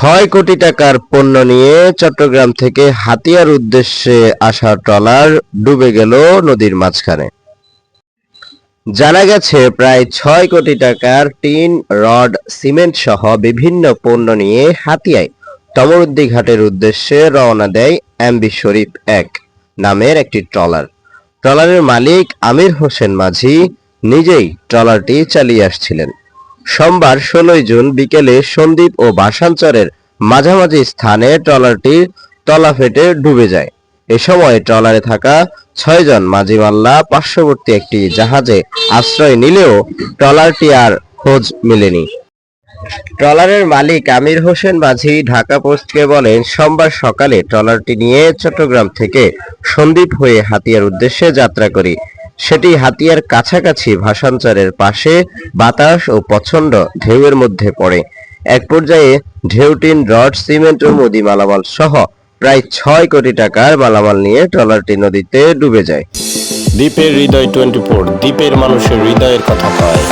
৬ কোটি টাকার পণ্য নিয়ে চট্টগ্রাম থেকে হাতিয়ার উদ্দেশ্যে আসা ট্রলার ডুবে গেল নদীর মাঝখানে। জানা গেছে, প্রায় ৬ কোটি টাকার টিন, রড, সিমেন্ট সহ বিভিন্ন পণ্য নিয়ে হাতিয়ায় তমরুদ্দি ঘাটের উদ্দেশ্যে রওনা দেয় এমভি শরীফ ১ নামের একটি ট্রলার। ট্রলারের মালিক আমির হোসেন মাঝি নিজেই ট্রলারটি চালিয়ে আসছিলেন। সোমবার ১৬ জুন বিকেলে সন্দ্বীপ ও ভাসানচরের মাঝামাঝি স্থানে ট্রলারটির তলা ফেটে ডুবে যায়। এ সময় ট্রলারে থাকা ৬ জন মাঝিমাল্লা পার্শ্ববর্তী একটি জাহাজে আশ্রয় নিলেও ট্রলারটি আর খোঁজ মেলেনি। ট্রলারের মালিক আমির হোসেন মাঝি ঢাকা পোস্টকে বলেন, সোমবার সকালে ট্রলারটি নিয়ে চট্টগ্রাম থেকে সন্দ্বীপ হয়ে হাতিয়ার উদ্দেশ্যে যাত্রা করি। সেটি হাতিয়ার কাছাকাছি ভাসানচরের পাশে বাতাস ও প্রচণ্ড ঢেউয়ের মধ্যে পড়ে। এক পর্যায়ে ঢেউ, টিন, রড, সিমেন্ট ও মুদি মালামাল সহ প্রায় ৬ কোটি টাকার মালামাল নিয়ে ট্রলারটি নদীতে ডুবে যায়। দ্বীপের হৃদয় 24, দ্বীপের মানুষের হৃদয়ের কথা কয়।